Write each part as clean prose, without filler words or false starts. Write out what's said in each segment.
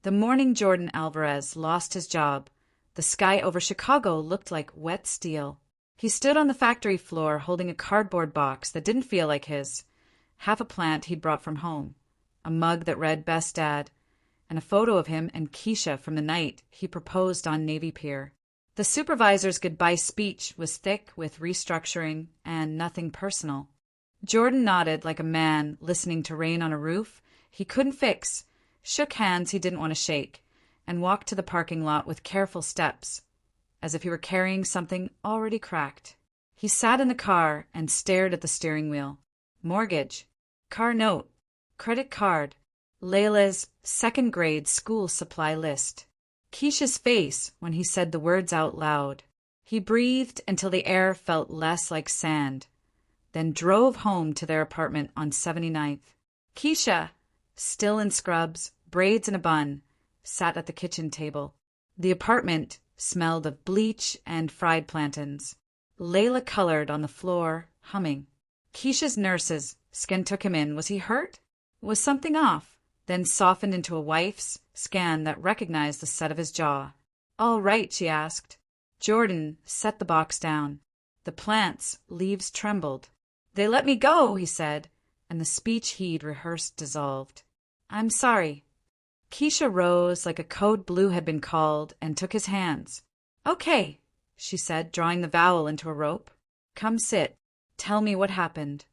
The morning Jordan Alvarez lost his job, the sky over Chicago looked like wet steel. He stood on the factory floor holding a cardboard box that didn't feel like his, half a plant he'd brought from home, a mug that read Best Dad, and a photo of him and Keisha from the night he proposed on Navy Pier. The supervisor's goodbye speech was thick with restructuring and nothing personal. Jordan nodded like a man listening to rain on a roof he couldn't fix, shook hands he didn't want to shake, and walked to the parking lot with careful steps, as if he were carrying something already cracked. He sat in the car and stared at the steering wheel. Mortgage, car note, credit card, Laila's second-grade school supply list. Keisha's face when he said the words out loud. He breathed until the air felt less like sand, then drove home to their apartment on 79th. Keisha, still in scrubs, braids and a bun, sat at the kitchen table. The apartment smelled of bleach and fried plantains. Laila colored on the floor, humming. Keisha's nurse's skin took him in. Was he hurt? Was something off? Then softened into a wife's scan that recognized the set of his jaw. All right, she asked. Jordan set the box down. The plant's leaves trembled. They let me go, he said, and the speech he'd rehearsed dissolved. I'm sorry. Keisha rose like a code blue had been called and took his hands. Okay, she said, drawing the vowel into a rope. Come sit. Tell me what happened.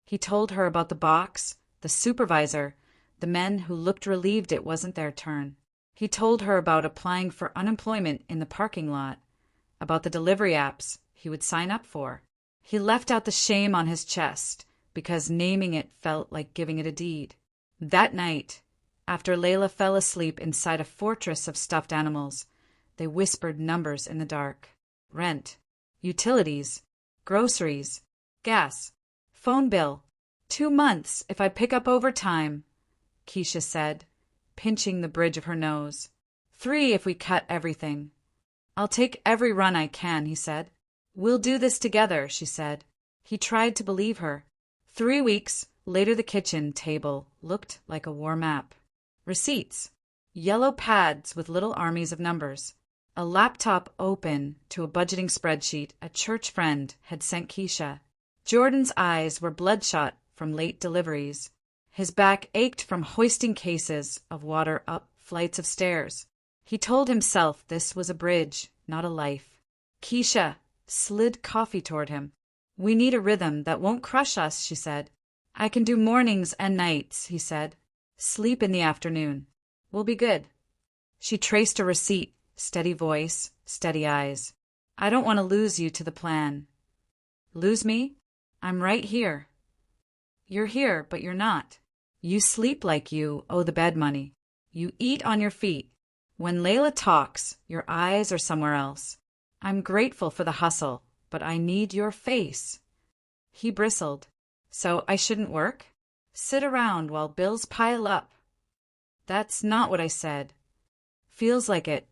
He told her about the box, the supervisor, the men who looked relieved it wasn't their turn. He told her about applying for unemployment in the parking lot, about the delivery apps he would sign up for. He left out the shame on his chest because naming it felt like giving it a deed. That night, after Laila fell asleep inside a fortress of stuffed animals, they whispered numbers in the dark. Rent, utilities, groceries, gas, phone bill. 2 months if I pick up overtime, Keisha said, pinching the bridge of her nose. 3 if we cut everything. I'll take every run I can, he said. We'll do this together, she said. He tried to believe her. 3 weeks later, the kitchen table looked like a war map. Receipts, yellow pads with little armies of numbers, a laptop open to a budgeting spreadsheet a church friend had sent Keisha. Jordan's eyes were bloodshot from late deliveries. His back ached from hoisting cases of water up flights of stairs. He told himself this was a bridge, not a life. Keisha slid coffee toward him. We need a rhythm that won't crush us, she said. I can do mornings and nights, he said. Sleep in the afternoon. We'll be good. She traced a receipt, steady voice, steady eyes. I don't want to lose you to the plan. Lose me? I'm right here. You're here, but you're not. You sleep like you owe the bed money. You eat on your feet. When Laila talks, your eyes are somewhere else. I'm grateful for the hustle, but I need your face. He bristled. So I shouldn't work? Sit around while bills pile up. That's not what I said. Feels like it.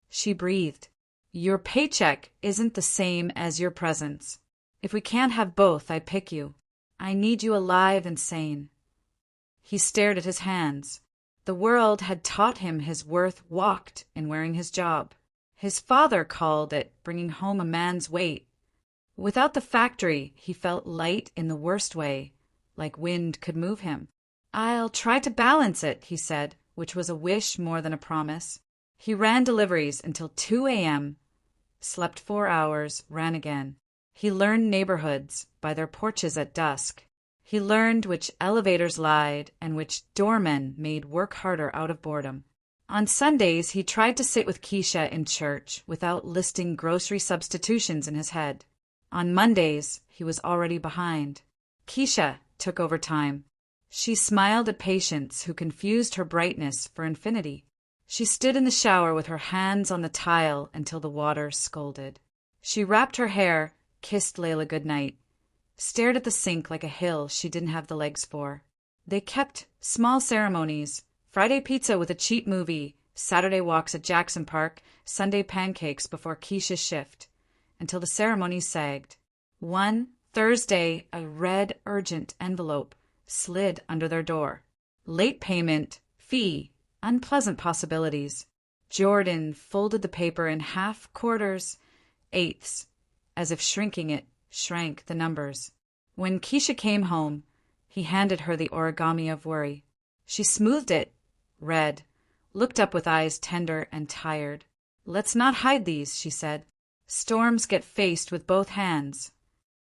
She breathed. Your paycheck isn't the same as your presence. If we can't have both, I pick you. I need you alive and sane. He stared at his hands. The world had taught him his worth walked in wearing his job. His father called it bringing home a man's weight. Without the factory, he felt light in the worst way, like wind could move him. I'll try to balance it, he said, which was a wish more than a promise. He ran deliveries until 2 a.m., slept 4 hours, ran again. He learned neighborhoods by their porches at dusk. He learned which elevators lied and which doormen made work harder out of boredom. On Sundays, he tried to sit with Keisha in church without listing grocery substitutions in his head. On Mondays, he was already behind. Keisha took over time. She smiled at patients who confused her brightness for infinity. She stood in the shower with her hands on the tile until the water scolded. She wrapped her hair, kissed Laila goodnight, stared at the sink like a hill she didn't have the legs for. They kept small ceremonies, Friday pizza with a cheap movie, Saturday walks at Jackson Park, Sunday pancakes before Keisha's shift, until the ceremony sagged. One Thursday, a red urgent envelope slid under their door. Late payment, fee, Unpleasant possibilities. Jordan folded the paper in half, quarters, eighths, as if shrinking it shrank the numbers. When Keisha came home, he handed her the origami of worry. She smoothed it, read, looked up with eyes tender and tired. "Let's not hide these," she said. "Storms get faced with both hands."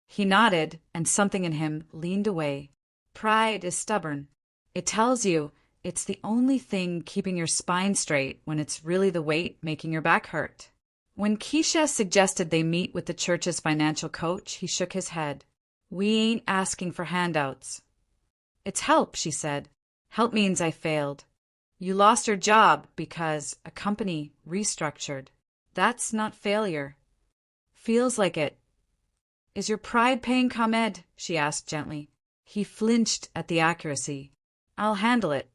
He nodded, and something in him leaned away. Pride is stubborn. It tells you it's the only thing keeping your spine straight when it's really the weight making your back hurt. When Keisha suggested they meet with the church's financial coach, he shook his head. "We ain't asking for handouts." "It's help," she said. "Help means I failed. You lost your job because a company restructured. That's not failure." "Feels like it." "Is your pride paying ComEd?" she asked gently. He flinched at the accuracy. "I'll handle it."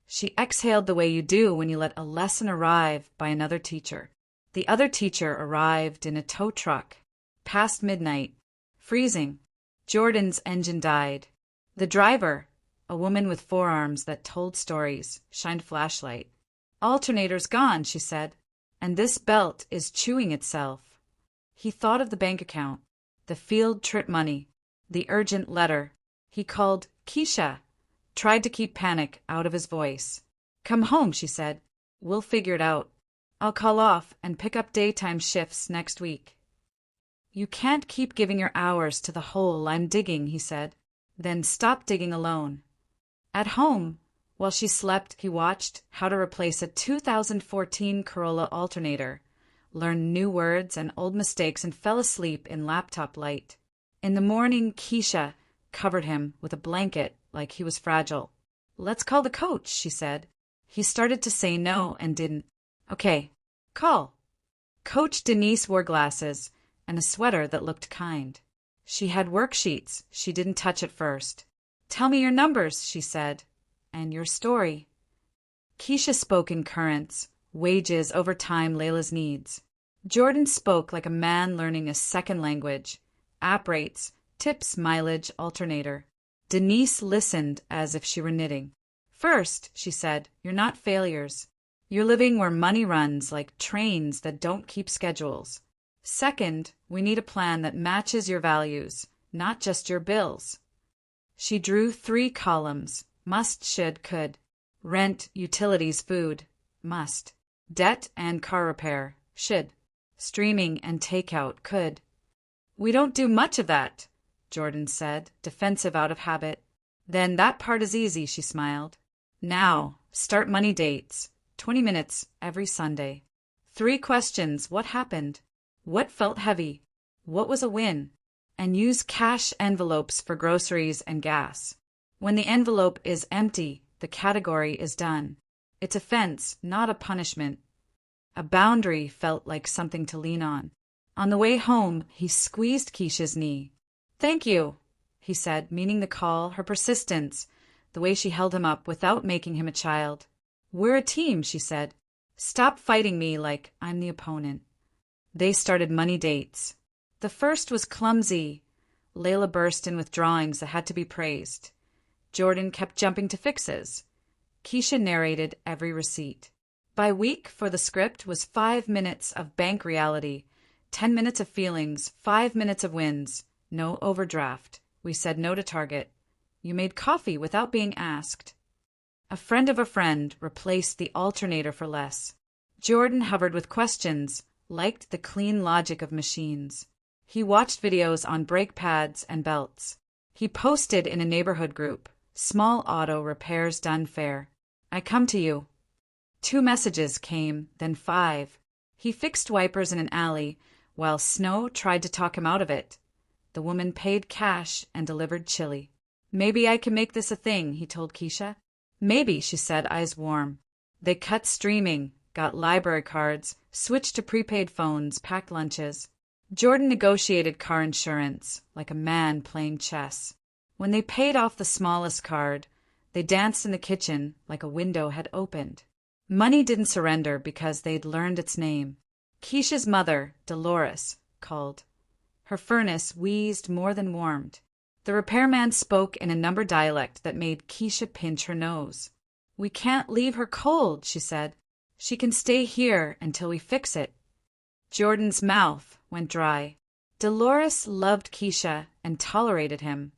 She exhaled the way you do when you let a lesson arrive by another teacher. The other teacher arrived in a tow truck. Past midnight. Freezing. Jordan's engine died. The driver, a woman with forearms that told stories, shined flashlight. "Alternator's gone," she said. "And this belt is chewing itself." He thought of the bank account, the field trip money, the urgent letter. He called Keisha, tried to keep panic out of his voice. "Come home," she said. "We'll figure it out. I'll call off and pick up daytime shifts next week." "You can't keep giving your hours to the hole I'm digging," he said. "Then stop digging alone." At home, while she slept, he watched how to replace a 2014 Corolla alternator, learned new words and old mistakes, and fell asleep in laptop light. In the morning, Keisha covered him with a blanket like he was fragile. "Let's call the coach," she said. He started to say no and didn't. "Okay, call." Coach Denise wore glasses and a sweater that looked kind. She had worksheets she didn't touch at first. "Tell me your numbers," she said, "and your story." Keisha spoke in currents, wages, overtime, Layla's needs. Jordan spoke like a man learning a second language. App rates, tips, mileage, alternator. Denise listened as if she were knitting. "First," she said, "you're not failures. You're living where money runs like trains that don't keep schedules. Second, we need a plan that matches your values, not just your bills." She drew 3 columns: must, should, could. Rent, utilities, food, must. Debt and car repair, should. Streaming and takeout, could. "We don't do much of that," Jordan said, defensive out of habit. "Then that part is easy," she smiled. "Now, start money dates, 20 minutes every Sunday. 3 questions: what happened? What felt heavy? What was a win? And use cash envelopes for groceries and gas. When the envelope is empty, the category is done. It's a fence, not a punishment." A boundary felt like something to lean on. On the way home, he squeezed Keisha's knee. "Thank you," he said, meaning the call, her persistence, the way she held him up without making him a child. "We're a team," she said. "Stop fighting me like I'm the opponent." They started money dates. The first was clumsy. Laila burst in with drawings that had to be praised. Jordan kept jumping to fixes. Keisha narrated every receipt. By week, for the script was 5 minutes of bank reality, 10 minutes of feelings, 5 minutes of wins. No overdraft. We said no to Target. You made coffee without being asked. A friend of a friend replaced the alternator for less. Jordan hovered with questions, liked the clean logic of machines. He watched videos on brake pads and belts. He posted in a neighborhood group, "Small auto repairs done fair. I come to you." 2 messages came, then 5. He fixed wipers in an alley, while Snow tried to talk him out of it. The woman paid cash and delivered chili. "Maybe I can make this a thing," he told Keisha. "Maybe," she said, eyes warm. They cut streaming, got library cards, switched to prepaid phones, packed lunches. Jordan negotiated car insurance, like a man playing chess. When they paid off the smallest card, they danced in the kitchen like a window had opened. Money didn't surrender because they'd learned its name. Keisha's mother, Dolores, called. Her furnace wheezed more than warmed. The repairman spoke in a number dialect that made Keisha pinch her nose. We can't leave her cold, she said. She can stay here until we fix it. Jordan's mouth went dry. Dolores loved Keisha and tolerated him.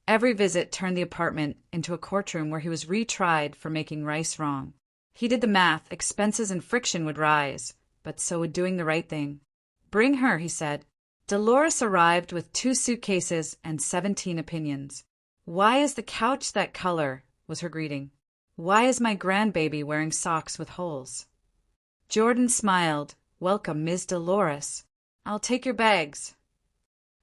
Every visit turned the apartment into a courtroom where he was retried for making rice wrong. He did the math, expenses and friction would rise, but so would doing the right thing. Bring her, he said. Dolores arrived with 2 suitcases and 17 opinions. Why is the couch that color? Was her greeting. Why is my grandbaby wearing socks with holes? Jordan smiled. Welcome, Ms. Dolores. I'll take your bags.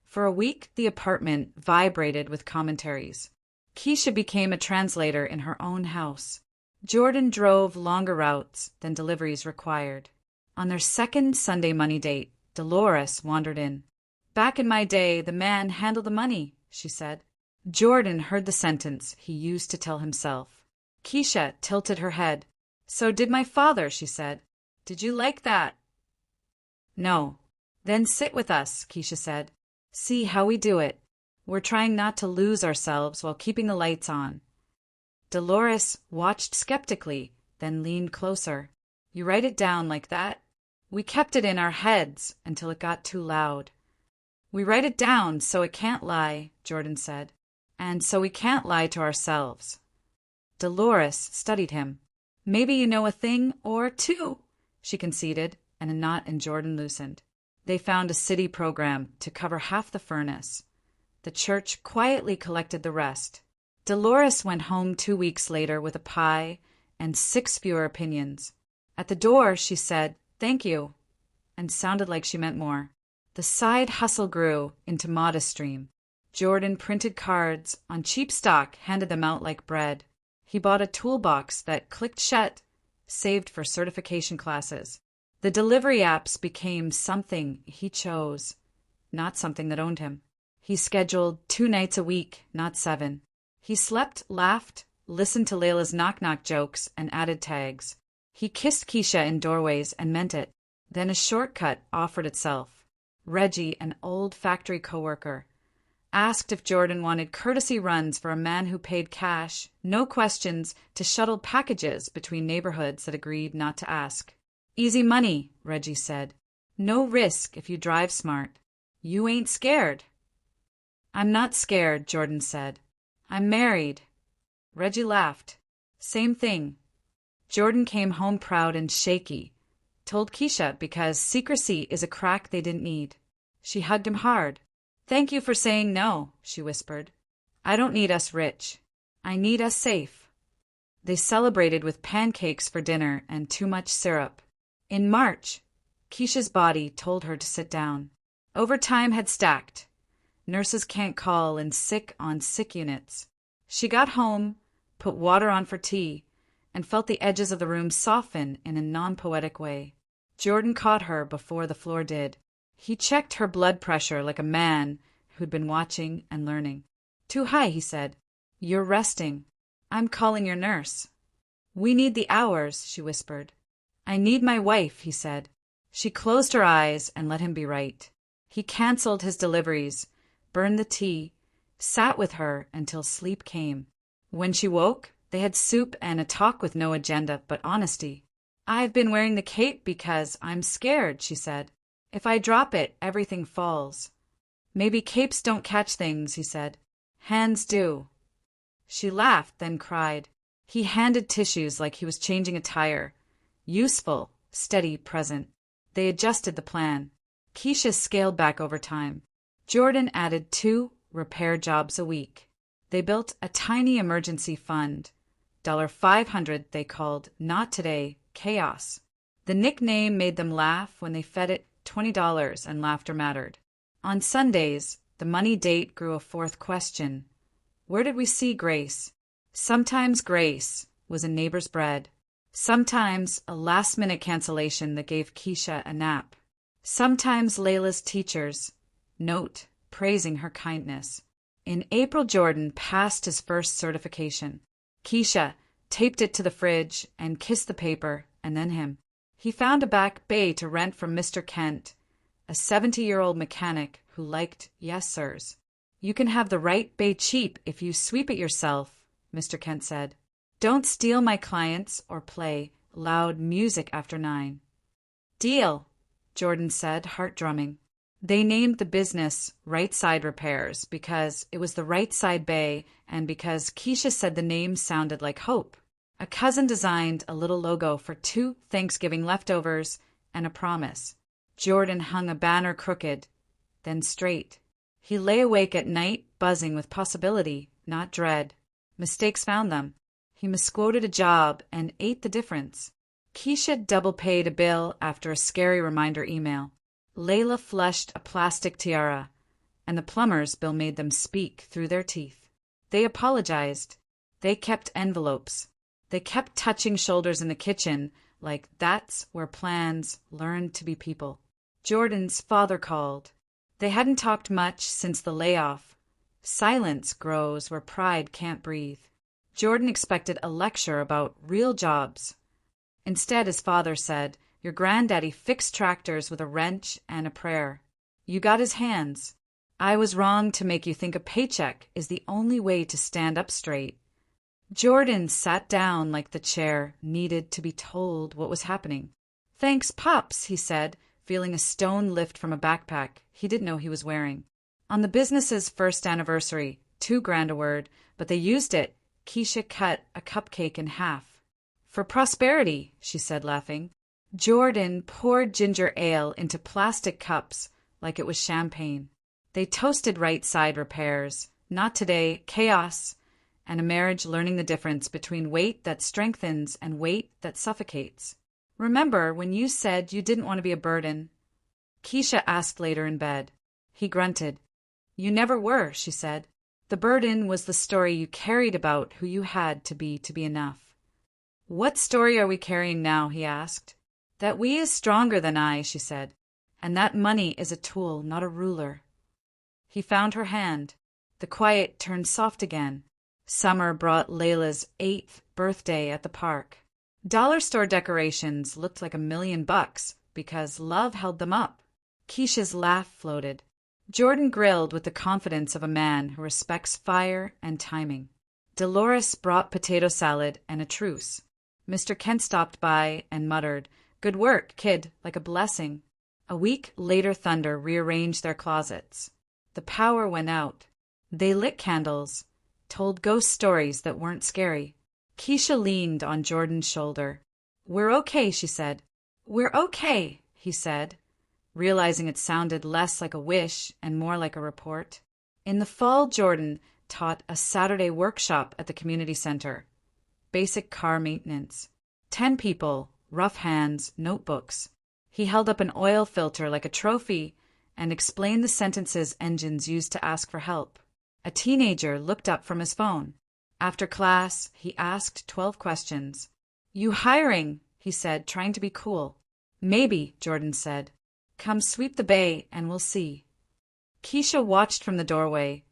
For a week, the apartment vibrated with commentaries. Keisha became a translator in her own house. Jordan drove longer routes than deliveries required. On their second Sunday money date, Dolores wandered in. Back in my day, the man handled the money, she said. Jordan heard the sentence he used to tell himself. Keisha tilted her head. So did my father, she said. Did you like that? No. Then sit with us, Keisha said. See how we do it. We're trying not to lose ourselves while keeping the lights on. Dolores watched skeptically, then leaned closer. You write it down like that? We kept it in our heads until it got too loud. We write it down so it can't lie, Jordan said, and so we can't lie to ourselves. Dolores studied him. Maybe you know a thing or two, she conceded, and a knot in Jordan loosened. They found a city program to cover half the furnace. The church quietly collected the rest. Dolores went home 2 weeks later with a pie and 6 fewer opinions. At the door, she said, "Thank you," and sounded like she meant more. The side hustle grew into modest stream. Jordan printed cards on cheap stock, handed them out like bread. He bought a toolbox that clicked shut, saved for certification classes. The delivery apps became something he chose, not something that owned him. He scheduled 2 nights a week, not 7. He slept, laughed, listened to Laila's knock-knock jokes, and added tags. He kissed Keisha in doorways and meant it. Then a shortcut offered itself. Reggie, an old factory coworker, asked if Jordan wanted courtesy runs for a man who paid cash, no questions, to shuttle packages between neighborhoods that agreed not to ask. Easy money, Reggie said. No risk if you drive smart. You ain't scared. I'm not scared, Jordan said. I'm married. Reggie laughed. Same thing. Jordan came home proud and shaky. Told Keisha because secrecy is a crack they didn't need. She hugged him hard. Thank you for saying no, she whispered. I don't need us rich. I need us safe. They celebrated with pancakes for dinner and too much syrup. In March, Keisha's body told her to sit down. Overtime had stacked. Nurses can't call in sick on sick units. She got home, put water on for tea, and felt the edges of the room soften in a non-poetic way. Jordan caught her before the floor did. He checked her blood pressure like a man who'd been watching and learning. Too high, he said. You're resting. I'm calling your nurse. We need the hours, she whispered. I need my wife, he said. She closed her eyes and let him be right. He canceled his deliveries, burned the tea, sat with her until sleep came. When she woke, they had soup and a talk with no agenda but honesty. I've been wearing the cape because I'm scared, she said. If I drop it, everything falls. Maybe capes don't catch things, he said. Hands do. She laughed, then cried. He handed tissues like he was changing a tire. Useful, steady, present. They adjusted the plan. Keisha scaled back over time. Jordan added 2 repair jobs a week. They built a tiny emergency fund. $500 they called Not Today Chaos. The nickname made them laugh when they fed it $20 and laughter mattered. On Sundays, the money date grew a 4th question. Where did we see Grace? Sometimes Grace was a neighbor's bread. Sometimes a last-minute cancellation that gave Keisha a nap. Sometimes Laila's teacher's note praising her kindness. In April, Jordan passed his first certification. Keisha taped it to the fridge and kissed the paper, and then him. He found a back bay to rent from Mr. Kent, a 70-year-old mechanic who liked yes sirs. You can have the right bay cheap if you sweep it yourself, Mr. Kent said. Don't steal my clients or play loud music after 9. Deal, Jordan said, heart drumming. They named the business Right Side Repairs because it was the right side bay and because Keisha said the name sounded like hope. A cousin designed a little logo for 2 Thanksgiving leftovers and a promise. Jordan hung a banner crooked, then straight. He lay awake at night, buzzing with possibility, not dread. Mistakes found them. He misquoted a job and ate the difference. Keisha double-paid a bill after a scary reminder email. Laila flushed a plastic tiara, and the plumber's bill made them speak through their teeth. They apologized. They kept envelopes. They kept touching shoulders in the kitchen, like that's where plans learn to be people. Jordan's father called. They hadn't talked much since the layoff. Silence grows where pride can't breathe. Jordan expected a lecture about real jobs. Instead, his father said, "Your granddaddy fixed tractors with a wrench and a prayer. You got his hands. I was wrong to make you think a paycheck is the only way to stand up straight." Jordan sat down like the chair needed to be told what was happening. "Thanks, Pops," he said, feeling a stone lift from a backpack he didn't know he was wearing. On the business's first anniversary, $2,000 a word, but they used it. Keisha cut a cupcake in half. "For prosperity," she said, laughing. Jordan poured ginger ale into plastic cups like it was champagne. They toasted Right Side Repairs, not today, chaos, and a marriage learning the difference between weight that strengthens and weight that suffocates. "Remember when you said you didn't want to be a burden?" Keisha asked later in bed. He grunted. "You never were," she said. "The burden was the story you carried about who you had to be enough." "What story are we carrying now?" he asked. "That we is stronger than I," she said, "and that money is a tool, not a ruler." He found her hand. The quiet turned soft again. Summer brought Layla's 8th birthday at the park. Dollar store decorations looked like $1,000,000 because love held them up. Keisha's laugh floated. Jordan grilled with the confidence of a man who respects fire and timing. Dolores brought potato salad and a truce. Mr. Kent stopped by and muttered, "Good work, kid," like a blessing. A week later, thunder rearranged their closets. The power went out. They lit candles, told ghost stories that weren't scary. Keisha leaned on Jordan's shoulder. "We're okay," she said. "We're okay," he said, realizing it sounded less like a wish and more like a report. In the fall, Jordan taught a Saturday workshop at the community center. Basic car maintenance. 10 people, rough hands, notebooks. He held up an oil filter like a trophy and explained the sentences engines used to ask for help. A teenager looked up from his phone. After class, he asked 12 questions. "You hiring?" he said, trying to be cool. "Maybe," Jordan said. "Come sweep the bay and we'll see." Keisha watched from the doorway,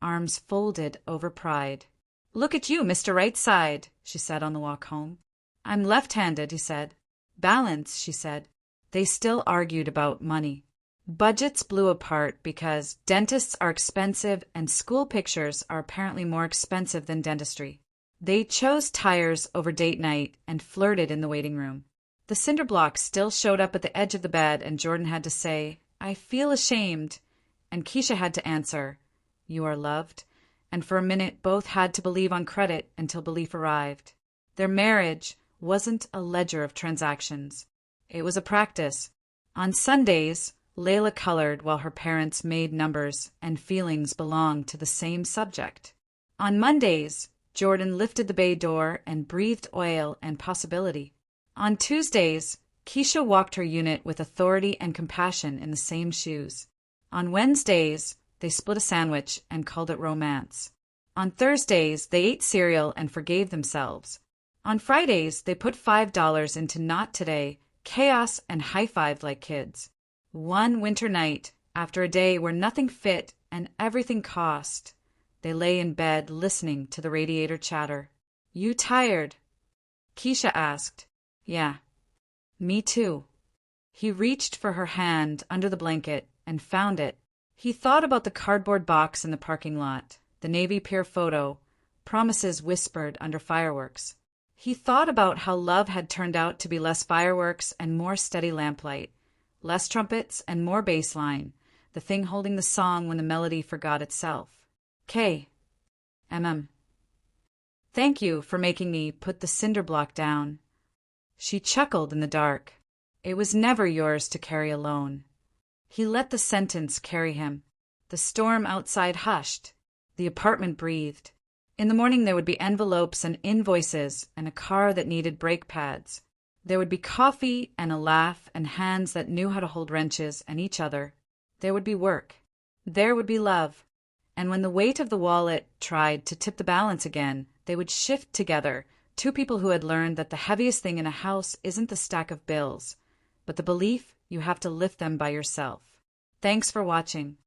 arms folded over pride. "Look at you, Mr. Right Side," she said on the walk home. "I'm left-handed," he said. "Balance," she said. They still argued about money. Budgets blew apart because dentists are expensive and school pictures are apparently more expensive than dentistry. They chose tires over date night and flirted in the waiting room. The cinder block still showed up at the edge of the bed and Jordan had to say, "I feel ashamed," and Keisha had to answer, "You are loved," and for a minute both had to believe on credit until belief arrived. Their marriage wasn't a ledger of transactions. It was a practice. On Sundays, Laila colored while her parents made numbers, and feelings belonged to the same subject. On Mondays, Jordan lifted the bay door and breathed oil and possibility. On Tuesdays, Keisha walked her unit with authority and compassion in the same shoes. On Wednesdays, they split a sandwich and called it romance. On Thursdays, they ate cereal and forgave themselves. On Fridays, they put $5 into Not Today, chaos, and high-fived like kids. One winter night, after a day where nothing fit and everything cost, they lay in bed listening to the radiator chatter. "You tired?" Keisha asked. "Yeah." "Me too." He reached for her hand under the blanket and found it. He thought about the cardboard box in the parking lot, the Navy Pier photo, promises whispered under fireworks. He thought about how love had turned out to be less fireworks and more steady lamplight, less trumpets and more bass line, the thing holding the song when the melody forgot itself. Thank you for making me put the cinder block down. She chuckled in the dark. It was never yours to carry alone. He let the sentence carry him. The storm outside hushed. The apartment breathed. In the morning there would be envelopes and invoices and a car that needed brake pads. There would be coffee and a laugh and hands that knew how to hold wrenches and each other. There would be work. There would be love. And when the weight of the wallet tried to tip the balance again, they would shift together, two people who had learned that the heaviest thing in a house isn't the stack of bills, but the belief you have to lift them by yourself. Thanks for watching.